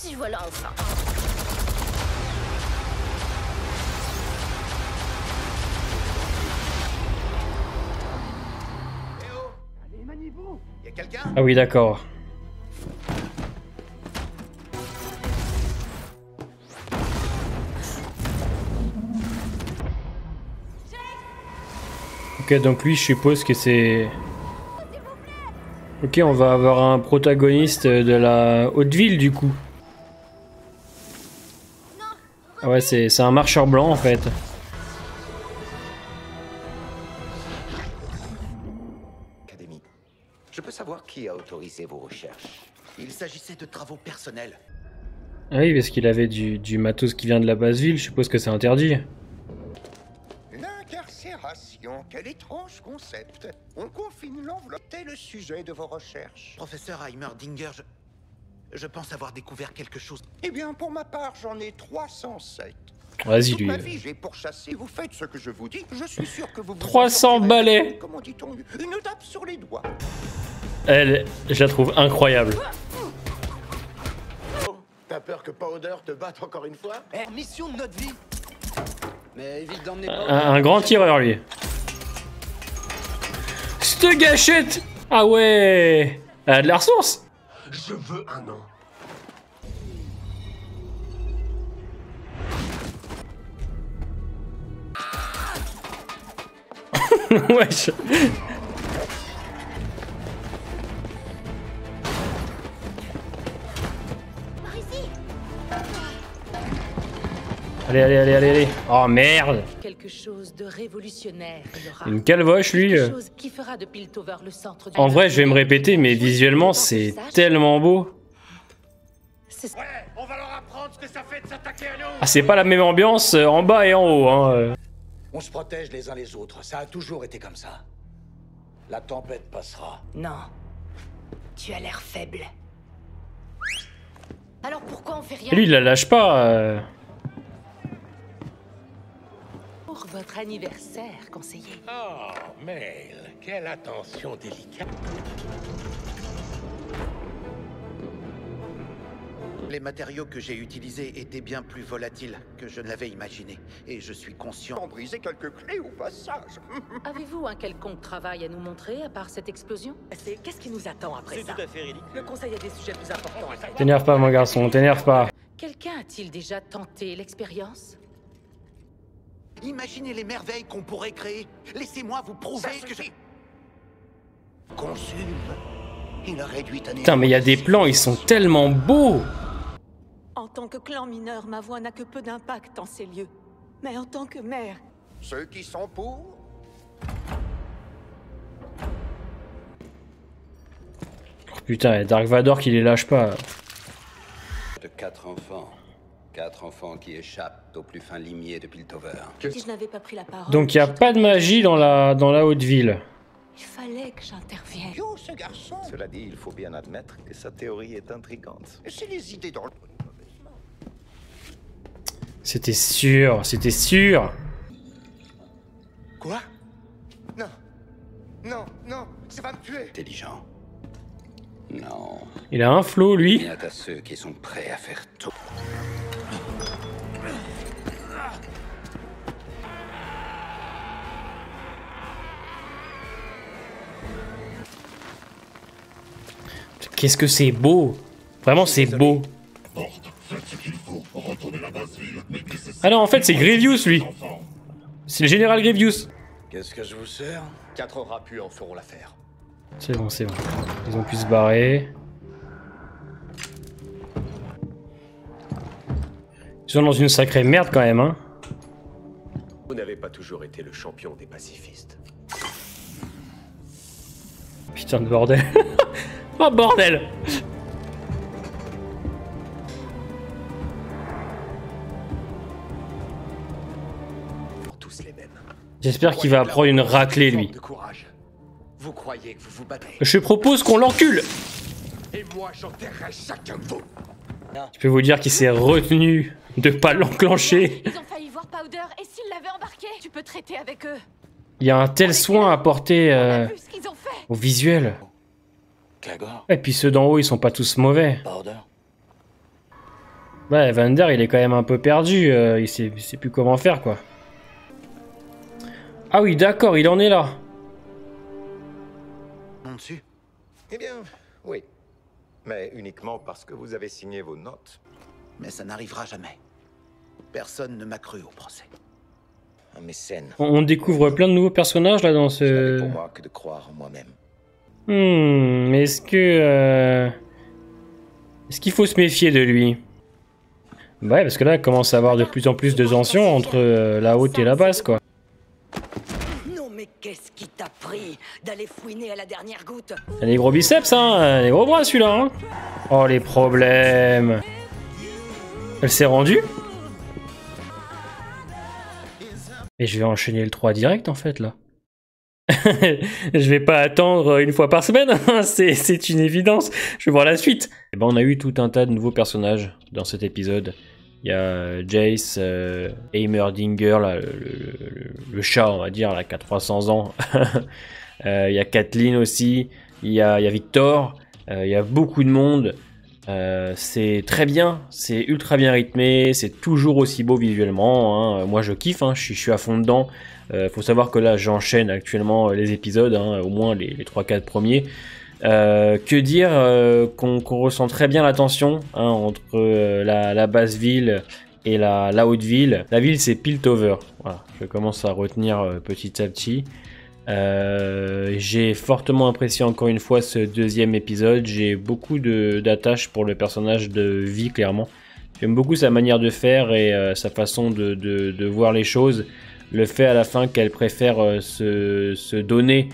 Si voilà enfin. Eh oh! Allez, maniez-vous! Y'a quelqu'un? Ah oui, d'accord. Ok, donc lui, je suppose que c'est... Ok, on va avoir un protagoniste de la haute ville, du coup. Ah ouais, c'est un marcheur blanc, en fait. Académie. Je peux savoir qui a autorisé vos recherches? Il s'agissait de travaux personnels. Ah oui, parce qu'il avait du matos qui vient de la base ville, je suppose que c'est interdit. L'incarcération, quel étrange concept. On confine l'enveloppe. Tel le sujet de vos recherches. Professeur Heimerdinger, je pense avoir découvert quelque chose. Eh bien, pour ma part, j'en ai 307. Vas-y, Toute lui. ma vie, j'ai pourchassé. Vous faites ce que je vous dis. Je suis sûr que vous... 300 balais. Comment dit-on? Une tape sur les doigts. Elle, je la trouve incroyable. T'as peur que Powder te batte encore une fois? Mission de notre vie. Mais évite d'emmener Un grand tireur, lui. Cette gâchette! Ah ouais! Elle a de la ressource! Je veux un nom. Wesh! Par ici. Allez, allez, allez, allez, allez! Oh merde! Quelque chose de révolutionnaire, il y aura. Une calvoche, lui. Quelque chose qui fera de Piltover le centre du... En vrai, je vais me répéter, mais visuellement, c'est tellement beau. C'est- Ouais, on va leur apprendre ce que ça fait de s'attaquer à nous. Ah, c'est pas la même ambiance en bas et en haut, hein. On se protège les uns les autres, ça a toujours été comme ça. La tempête passera. Non. Tu as l'air faible. Alors pourquoi on fait rien? Et lui, il la lâche pas. Pour votre anniversaire, conseiller. Oh, Mail, quelle attention délicate. Les matériaux que j'ai utilisés étaient bien plus volatiles que je ne l'avais imaginé. Et je suis conscient. On brisait quelques clés au passage. Avez-vous un quelconque travail à nous montrer, à part cette explosion? Qu'est-ce qui nous attend après ça? Le conseil a des sujets plus importants à traiter. T'énerve pas, mon garçon, t'énerve pas. Quelqu'un a-t-il déjà tenté l'expérience? Imaginez les merveilles qu'on pourrait créer. Laissez-moi vous prouver que j'ai... Consume. Il a réduit un... Putain, mais il y a des plans, ils sont tellement beaux. En tant que clan mineur, ma voix n'a que peu d'impact en ces lieux. Mais en tant que mère, Ceux qui sont pour... Oh, putain, et Dark Vador qui les lâche pas. De 4 enfants. 4 enfants qui échappent au plus fin limier de Piltover. si je n'avais pas pris la parole... Donc il y a pas de magie dans la haute ville. Il fallait que j'intervienne. Yo, ce garçon. Cela dit, il faut bien admettre que sa théorie est intrigante. C'est les idées dans le... C'était sûr, c'était sûr. Quoi? Non. Non, non, ça va me tuer. Intelligent. Non. Il a un flow, lui. Il y a à ceux qui sont prêts à faire tout. Qu'est-ce que c'est beau. Vraiment, c'est beau. Ah non, en fait, c'est Grievous, lui. C'est le général Grievous. Qu'est-ce que je vous sers? 4 rapus en feront l'affaire. C'est bon, c'est bon. Ils ont pu se barrer. Ils sont dans une sacrée merde quand même, hein. Vous n'avez pas toujours été le champion des pacifistes. Putain de bordel. Oh bordel. Tous les mêmes. J'espère qu'il va apprendre une raclée, lui. De courage. Vous croyez que vous vous battrez. Je propose qu'on l'encule. Et moi, j'enterrerai chacun de vous. Je peux vous dire qu'il s'est retenu de pas l'enclencher. Ils ont failli voir Powder et s'ils l'avaient embarqué, tu peux traiter avec eux. Il y a un tel soin apporté On a vu ce qu'ils ont fait. au visuel. Clagor? Et puis ceux d'en haut, ils sont pas tous mauvais. Powder? Ouais, Vander, il est quand même un peu perdu. Il sait plus comment faire, quoi. Ah oui, d'accord, il en est là. Dessus. Eh bien, oui. Mais uniquement parce que vous avez signé vos notes. Mais ça n'arrivera jamais. Personne ne m'a cru au procès. Un mécène. On découvre plein de nouveaux personnages, là, dans Ce n'avait ce... pour moi que de croire en moi-même. Est-ce que... Est-ce qu'il faut se méfier de lui? Ouais, parce que là, il commence à avoir de plus en plus de tensions entre la haute et la basse, quoi. Non mais qu'est-ce qui t'a pris d'aller fouiner à la dernière goutte? Il a des gros biceps, hein, des gros bras, celui-là, hein. Oh, les problèmes. Elle s'est rendue? Et je vais enchaîner le 3 direct, en fait, là. Je vais pas attendre une fois par semaine, c'est une évidence. Je vais voir la suite. Et ben, on a eu tout un tas de nouveaux personnages dans cet épisode. Il y a Jace, Heimerdinger, là, le chat, on va dire, là, qui a 300 ans. Il y a Kathleen aussi. Il y a Victor. Il y a beaucoup de monde. C'est très bien, c'est ultra bien rythmé, c'est toujours aussi beau visuellement, hein. Moi je kiffe, hein, je suis à fond dedans. Faut savoir que là j'enchaîne actuellement les épisodes, hein, au moins les 3-4 premiers. Que dire qu'on ressent très bien la tension, hein, entre la basse ville et la haute ville. La ville c'est Piltover, voilà, je commence à retenir petit à petit. J'ai fortement apprécié encore une fois ce deuxième épisode. J'ai beaucoup d'attache pour le personnage de Vi, clairement. J'aime beaucoup sa manière de faire et sa façon de voir les choses. Le fait à la fin qu'elle préfère se donner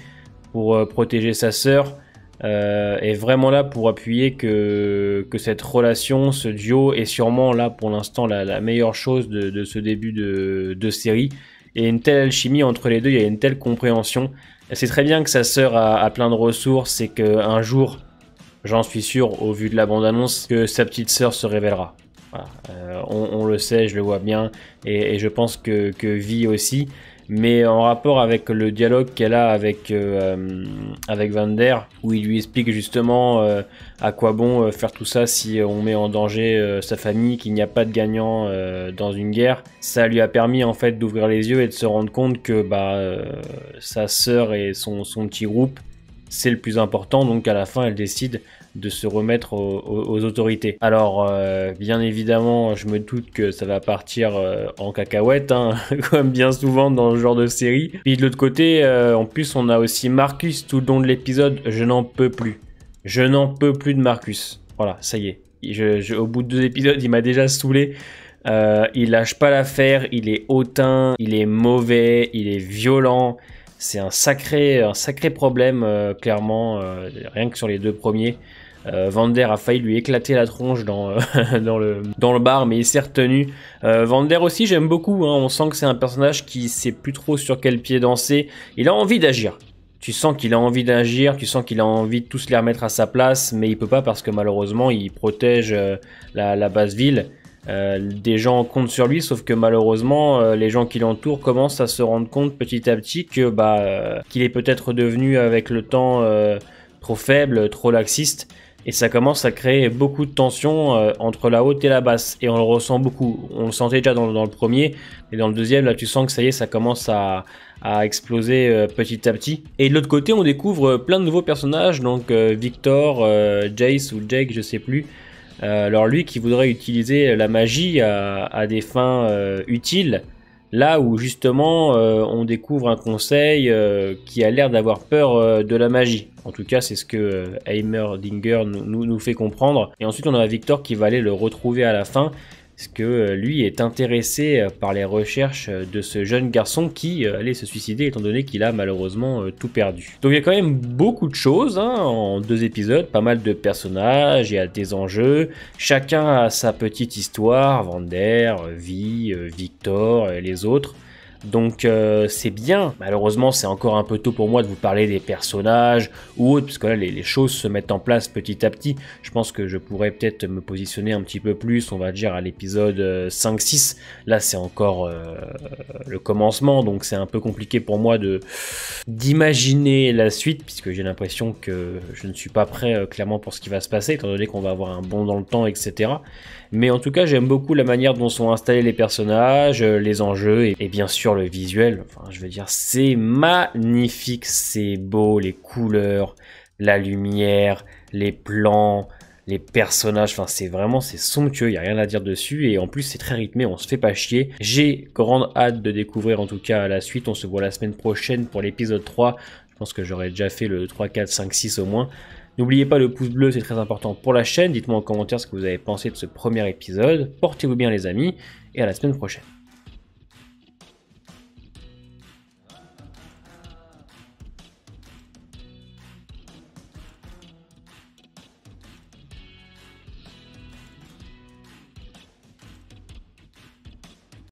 pour protéger sa sœur est vraiment là pour appuyer que cette relation, ce duo est sûrement là pour l'instant la meilleure chose de ce début de série. Il y a une telle alchimie entre les deux, il y a une telle compréhension. C'est très bien que sa sœur a plein de ressources et qu'un jour, j'en suis sûr, au vu de la bande-annonce, que sa petite sœur se révélera. Voilà. On le sait, je le vois bien, et je pense que Vi aussi. Mais en rapport avec le dialogue qu'elle a avec Vander, où il lui explique justement à quoi bon faire tout ça si on met en danger sa famille, qu'il n'y a pas de gagnant dans une guerre, ça lui a permis en fait d'ouvrir les yeux et de se rendre compte que sa sœur et son petit groupe, c'est le plus important. Donc à la fin, elle décide de se remettre aux autorités. Alors, bien évidemment, je me doute que ça va partir en cacahuète, hein, comme bien souvent dans ce genre de série. Puis de l'autre côté, en plus, on a aussi Marcus tout le long de l'épisode. Je n'en peux plus. Je n'en peux plus de Marcus. Voilà, ça y est. Au bout de 2 épisodes, il m'a déjà saoulé. Il lâche pas l'affaire, il est hautain, il est mauvais, il est violent. C'est un sacré problème, clairement, rien que sur les 2 premiers. Vander a failli lui éclater la tronche dans le bar, mais il s'est retenu. Vander aussi, j'aime beaucoup, hein, on sent que c'est un personnage qui sait plus trop sur quel pied danser. Il a envie d'agir. Tu sens qu'il a envie d'agir, tu sens qu'il a envie de tous les remettre à sa place, mais il peut pas parce que malheureusement, il protège la basse ville. Des gens comptent sur lui, sauf que malheureusement les gens qui l'entourent commencent à se rendre compte petit à petit que qu'il est peut-être devenu avec le temps trop faible, trop laxiste, et ça commence à créer beaucoup de tensions entre la haute et la basse, et on le ressent beaucoup. On le sentait déjà dans le premier, et dans le deuxième là tu sens que ça y est, ça commence à exploser petit à petit. Et de l'autre côté on découvre plein de nouveaux personnages, donc Victor, Jace ou Jake, je sais plus. Alors lui qui voudrait utiliser la magie à des fins utiles, là où justement on découvre un conseil qui a l'air d'avoir peur de la magie. En tout cas c'est ce que Heimerdinger nous fait comprendre. Et ensuite on a Victor qui va aller le retrouver à la fin, parce que lui est intéressé par les recherches de ce jeune garçon qui allait se suicider étant donné qu'il a malheureusement tout perdu. Donc il y a quand même beaucoup de choses, hein, en 2 épisodes, pas mal de personnages, il y a des enjeux, chacun a sa petite histoire, Vander, Vi, Victor et les autres. Donc c'est bien. Malheureusement, c'est encore un peu tôt pour moi de vous parler des personnages ou autres, parce que là, les choses se mettent en place petit à petit. Je pense que je pourrais peut-être me positionner un petit peu plus, on va dire, à l'épisode 5-6. Là, c'est encore le commencement, donc c'est un peu compliqué pour moi d'imaginer la suite, puisque j'ai l'impression que je ne suis pas prêt clairement pour ce qui va se passer, étant donné qu'on va avoir un bond dans le temps, etc. Mais en tout cas, j'aime beaucoup la manière dont sont installés les personnages, les enjeux et bien sûr le visuel. Enfin, je veux dire, c'est magnifique, c'est beau, les couleurs, la lumière, les plans, les personnages. Enfin, c'est somptueux, il n'y a rien à dire dessus. Et en plus, c'est très rythmé, on se fait pas chier. J'ai grande hâte de découvrir en tout cas la suite. On se voit la semaine prochaine pour l'épisode 3. Je pense que j'aurais déjà fait le 3, 4, 5, 6 au moins. N'oubliez pas le pouce bleu, c'est très important pour la chaîne. Dites-moi en commentaire ce que vous avez pensé de ce premier épisode. Portez-vous bien les amis et à la semaine prochaine.